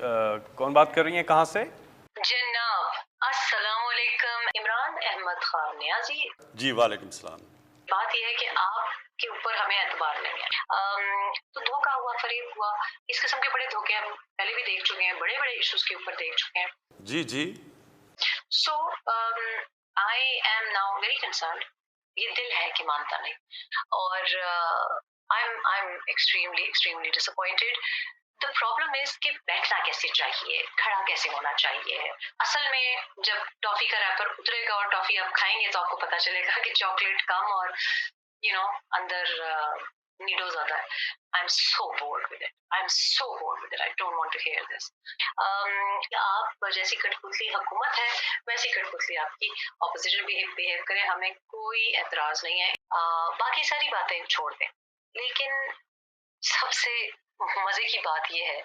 कौन बात कर रही हैं, कहाँ से? जनाब अस्सलाम वालेकुम, इमरान अहमद खान नियाजी। जी वालेकुम सलाम। बात यह है कि आपके ऊपर हमें एतबार नहीं है। तो धोखा हुआ, फरेब हुआ, इस किस्म के बड़े धोखे हम पहले भी देख चुके हैं, बड़े बड़े इश्यूज के ऊपर देख चुके हैं। जी जी। So I am now very concerned. ये दिल है कि मानता नहीं, और I am extremely disappointed. The problem is कि बैठना कैसे चाहिए, खड़ा कैसे होना चाहिए। असल में जब टॉफी का रैपर उतरेगा और टॉफी आप खाएंगे तो आपको पता चलेगा कि चॉकलेट कम और अंदर नीडो ज्यादा है। I am so bored with it, I don't want to hear this. आप जैसी कठपुतली हुकूमत है वैसी कठपुतली आपकी ऑपोजिशन बिहेव करे, हमें कोई एतराज नहीं है। बाकी सारी बातें छोड़ दें, लेकिन सबसे मजे की बात यह है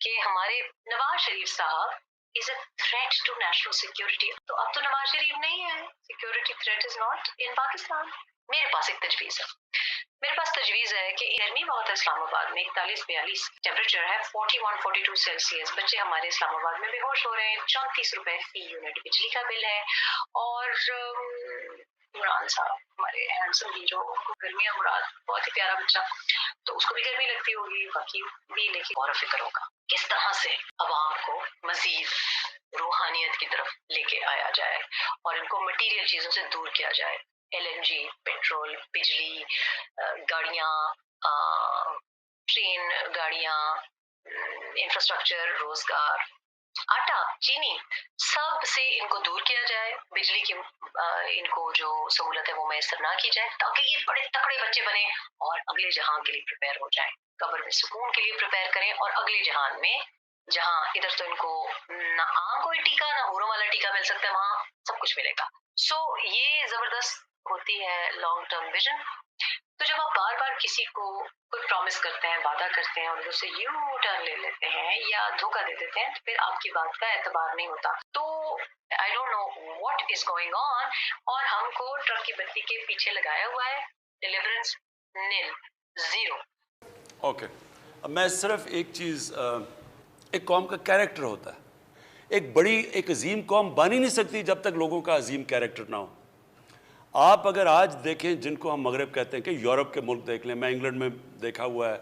कि हमारे नवाज शरीफ साहब is a threat to national security. तो अब तो नवाज शरीफ नहीं है, security threat is not in Pakistan. मेरे पास एक तजवीज है, कि गर्मी बहुत है इस्लामाबाद में, 41-42 टेम्परेचर है, 41-42 सेल्सियस। बच्चे हमारे इस्लामाबाद में बेहोश हो रहे हैं, 34 रुपए फी यूनिट बिजली का बिल है। और इमरान साहब हमारे हैंडसम हीरो, गर्मी है, मुराद बहुत ही प्यारा बच्चा, तो उसको भी गर्मी लगती होगी, बाकी भी, लेकिन और फिक्र होगा किस तरह से अवाम को मजीद रूहानियत की तरफ लेके आया जाए और इनको मटीरियल चीजों से दूर किया जाए। LNG, पेट्रोल, बिजली, गाड़ियाँ, ट्रेन गाड़ियाँ, इंफ्रास्ट्रक्चर, रोजगार, आटा, चीनी, सब से इनको दूर किया जाए। बिजली की इनको जो सहूलत है वो मैसर ना की जाए, ताकि ये बड़े तकड़े बच्चे बने और अगले जहां के लिए प्रिपेयर हो जाएं। कब्र में सुकून के लिए प्रिपेयर करें और अगले जहान में, जहां इधर तो इनको ना आम कोई टीका ना हूरों वाला टीका मिल सकता है, वहां सब कुछ मिलेगा। सो ये जबरदस्त होती है लॉन्ग टर्म विजन। तो जब आप बार बार किसी को कोई प्रॉमिस करते हैं, वादा करते हैं और उससे यू टर्न ले लेते हैं या धोखा दे देते हैं, तो फिर आपकी बात का एतबार नहीं होता। तो I don't know what is going on, और हमको ट्रक की बत्ती के पीछे लगाया हुआ है। डिलीवरेंस नील, जीरो। ओके, अब मैं सिर्फ एक चीज़, एक कौम का कैरेक्टर होता है। एक अजीम कौम बन ही नहीं सकती जब तक लोगों का अजीम कैरेक्टर ना हो। आप अगर आज देखें जिनको हम मगरब कहते हैं, कि यूरोप के मुल्क देख लें, मैं इंग्लैंड में देखा हुआ है,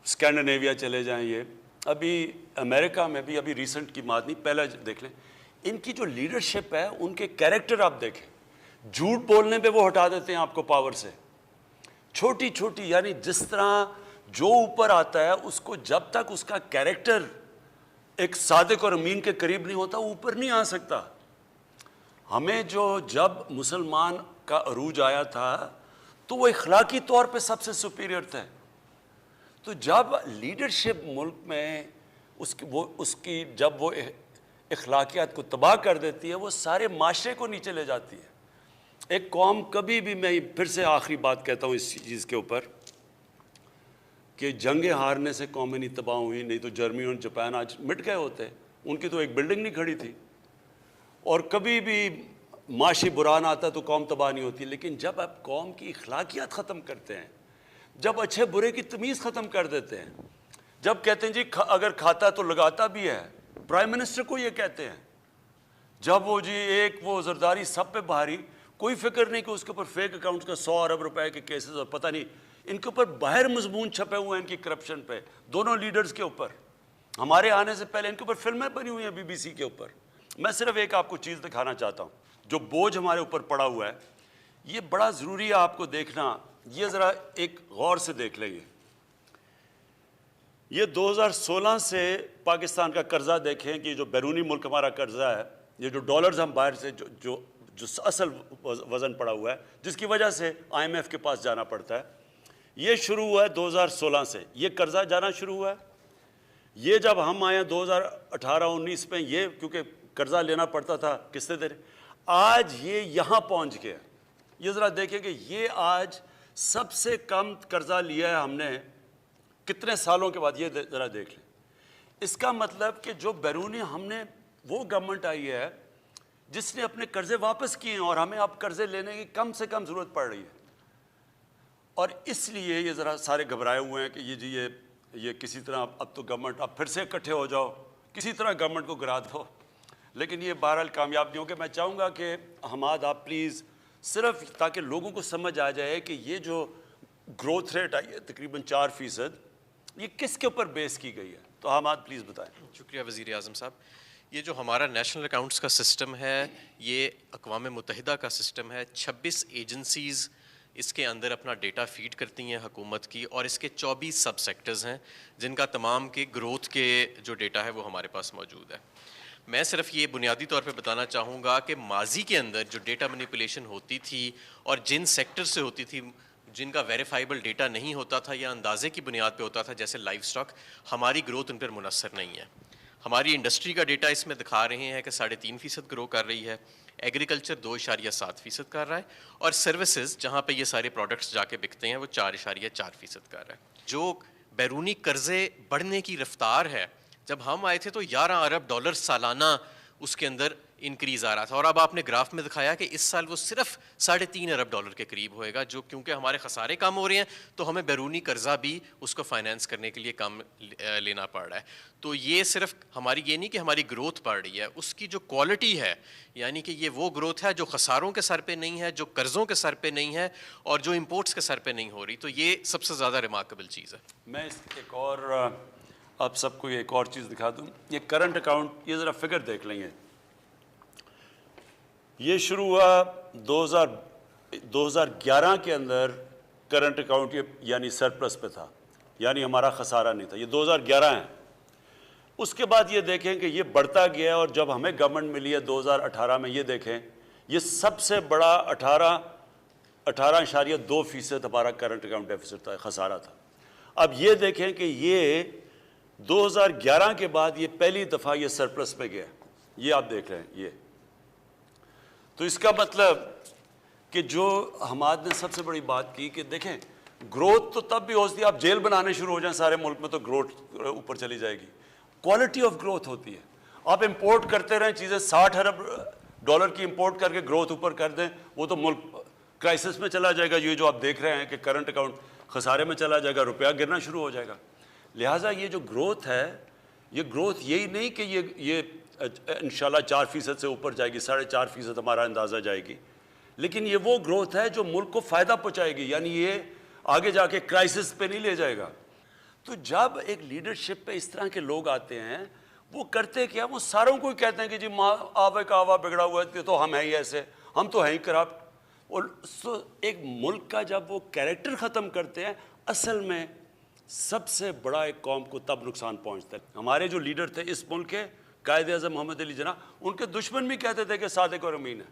स्कैंडिनेविया चले जाएं, ये अभी अमेरिका में भी, अभी रिसेंट की बात नहीं, पहले देख लें, इनकी जो लीडरशिप है, उनके कैरेक्टर आप देखें। झूठ बोलने पे वो हटा देते हैं आपको पावर से, छोटी छोटी, यानी जिस तरह जो ऊपर आता है उसको जब तक उसका कैरेक्टर एक सादिक और अमीन के करीब नहीं होता, ऊपर नहीं आ सकता। हमें जब मुसलमान का अरूज आया था तो वो इखलाकी तौर पे सबसे सुपीरियर थे। तो जब लीडरशिप मुल्क में उसकी जब वो इखलाकियात को तबाह कर देती है, वो सारे माशरे को नीचे ले जाती है। एक कौम कभी भी, मैं फिर से आखिरी बात कहता हूँ इस चीज़ के ऊपर, कि जंगें हारने से कौमें नहीं तबाह हुई, नहीं तो जर्मनी और जापान आज मिट गए होते। उनकी तो एक बिल्डिंग नहीं खड़ी थी। और कभी भी माशी बुरान आता तो कौम तबाह नहीं होती। लेकिन जब आप कौम की इखलाकियात ख़त्म करते हैं, जब अच्छे बुरे की तमीज़ ख़त्म कर देते हैं, जब कहते हैं जी अगर खाता तो लगाता भी है, प्राइम मिनिस्टर को ये कहते हैं, जब वो जी वो जरदारी सब पे भारी, कोई फिक्र नहीं कि उसके ऊपर फेक अकाउंट्स का 100 अरब रुपए के केसेस, और पता नहीं इनके ऊपर बाहर मजमून छपे हुए हैं इनकी करप्शन पे, दोनों लीडर्स के ऊपर। हमारे आने से पहले इनके ऊपर फिल्में बनी हुई हैं BBC के ऊपर। मैं सिर्फ एक आपको चीज़ दिखाना चाहता हूँ, जो बोझ हमारे ऊपर पड़ा हुआ है, ये बड़ा ज़रूरी है आपको देखना। ये ज़रा एक गौर से देख लेंगे। ये 2016 से पाकिस्तान का कर्जा देखें कि जो बैरूनी मुल्क हमारा कर्जा है, ये जो डॉलर्स हम बाहर से जो असल वज़न पड़ा हुआ है, जिसकी वजह से IMF के पास जाना पड़ता है, ये शुरू हुआ है 2016 से। ये कर्जा जाना शुरू हुआ है। ये जब हम आए 2018-19 में, ये क्योंकि कर्जा लेना पड़ता था, किस्तें दे रहे, आज ये यहाँ पहुँच गया। ये ज़रा देखें कि ये आज सबसे कम कर्जा लिया है हमने कितने सालों के बाद, ये ज़रा देख लें। इसका मतलब कि जो बैरूनी, हमने वो गवर्नमेंट आई है जिसने अपने कर्जे वापस किए हैं, और हमें अब कर्जे लेने की कम से कम ज़रूरत पड़ रही है। और इसलिए ये ज़रा सारे घबराए हुए हैं कि ये किसी तरह अब तो गवर्नमेंट, अब फिर से इकट्ठे हो जाओ, کسی طرح گورنمنٹ کو گرا دو، لیکن یہ بہرحال کامیاب نہیں ہوگا. میں چاہوں گا کہ حماد آپ پلیز صرف تاکہ لوگوں کو سمجھ آ جائے کہ یہ جو گروتھ ریٹ آئی ہے تقریباً 4%، یہ کس کے اوپر بیس کی گئی ہے. تو حماد پلیز بتائیں. شکریہ وزیر اعظم صاحب. یہ جو ہمارا نیشنل اکاؤنٹس کا سسٹم ہے یہ اقوام متحدہ کا سسٹم ہے. 26 ایجنسیز اس کے اندر اپنا ڈیٹا فیڈ کرتی ہیں حکومت کی، اور اس کے 24 سب سیکٹرز ہیں جن کا تمام کے گروتھ کے جو ڈیٹا ہے وہ ہمارے پاس موجود ہے. میں صرف یہ بنیادی طور پہ بتانا چاہوں گا کہ ماضی کے اندر جو ڈیٹا مینیپولیشن ہوتی تھی اور جن سیکٹر سے ہوتی تھی جن کا ویریفائبل ڈیٹا نہیں ہوتا تھا یا اندازے کی بنیاد پہ ہوتا تھا جیسے لائف سٹاک، ہماری گروتھ ان پر منحصر نہیں ہے. ہماری انڈسٹری کا ڈیٹا اس میں دکھا رہے ہیں کہ 3.5% گرو کر رہی ہے، ایگریکلچر 2.7% کر رہا ہے، اور سروسز جہاں پہ یہ سارے پروڈکٹس جا کے بکتے ہیں وہ 4.4% کر رہا ہے. جو بیرونی قرضے بڑھنے کی رفتار ہے، جب ہم آئے تھے تو $11 ارب سالانہ اس کے اندر انکریز آ رہا تھا، اور اب آپ نے گراف میں دکھایا کہ اس سال وہ صرف $3.5 ارب کے قریب ہوئے گا. جو کیونکہ ہمارے خسارے کم ہو رہے ہیں تو ہمیں بیرونی قرضہ بھی اس کو فائنینس کرنے کے لیے کم لینا پڑ رہا ہے. تو یہ صرف ہماری یہ نہیں کہ ہماری گروتھ بڑھ رہی ہے، اس کی جو کوالٹی ہے، یعنی کہ یہ وہ گروتھ ہے جو خساروں کے سر پہ نہیں ہے، جو قرضوں کے سر پہ نہیں ہے، اور جو امپورٹس کے سر پہ نہیں ہو رہی. تو یہ سب سے زیادہ ریمارکیبل چیز ہے. میں اس ایک اور آپ سب کو ایک اور چیز دکھا دوں. یہ کرنٹ اکاؤنٹ، یہ ذرا فگر دیکھ لیں گے. یہ شروع ہوا 2011 کے اندر کرنٹ اکاؤنٹ یعنی سرپلس پہ تھا، یعنی ہمارا خسارہ نہیں تھا. یہ 2011 ہے. اس کے بعد یہ دیکھیں کہ یہ بڑھتا گیا ہے، اور جب ہمیں گورنمنٹ ملی ہے 2018 میں، یہ دیکھیں یہ سب سے بڑا 18.2% ہمارا کرنٹ اکاؤنٹ ڈیفیسٹ تھا، خسارہ تھا. اب یہ دیکھیں کہ یہ 2011 کے بعد یہ پہلی دفعہ یہ سرپلس پہ گیا. یہ آپ دیکھ رہے ہیں. یہ تو اس کا مطلب کہ جو حماد نے سب سے بڑی بات کی کہ دیکھیں گروتھ تو تب بھی ہو سکتی ہے، آپ جیل بنانے شروع ہو جائیں سارے ملک میں تو گروتھ اوپر چلی جائے گی. کوالٹی آف گروتھ ہوتی ہے. آپ امپورٹ کرتے رہیں چیزیں، $60 ارب کی امپورٹ کر کے گروتھ اوپر کر دیں، وہ تو ملک کرائسس میں چلا جائے گا. یہ جو آپ دیکھ رہے ہیں کہ کرنٹ اکاؤنٹ خسارے میں چلا جائے گا، روپیہ گرنا شروع ہو جائے گا. لہٰذا یہ جو گروتھ ہے، یہ گروتھ یہی نہیں کہ یہ انشاءاللہ 4% سے اوپر جائے گی، 4.5% ہمارا اندازہ جائے گی، لیکن یہ وہ گروتھ ہے جو ملک کو فائدہ پہنچائے گی. یعنی یہ آگے جا کے کرائسس پہ نہیں لے جائے گا. تو جب ایک لیڈرشپ پہ اس طرح کے لوگ آتے ہیں، وہ کرتے کیا؟ وہ ساروں کو ہی کہتے ہیں کہ جی آوے کا آوا بگڑا ہوا ہے تو ہم ہیں ہی ایسے، ہم تو ہیں ہی کرپٹ. اور ایک ملک کا جب وہ کیریکٹر ختم کرتے ہیں، اصل میں سب سے بڑا ایک قوم کو تب نقصان پہنچتا ہے. ہمارے جو لیڈر تھے اس ملک کے، قائد اعظم محمد علی جناح، ان کے دشمن بھی کہتے تھے کہ صادق اور امین ہے.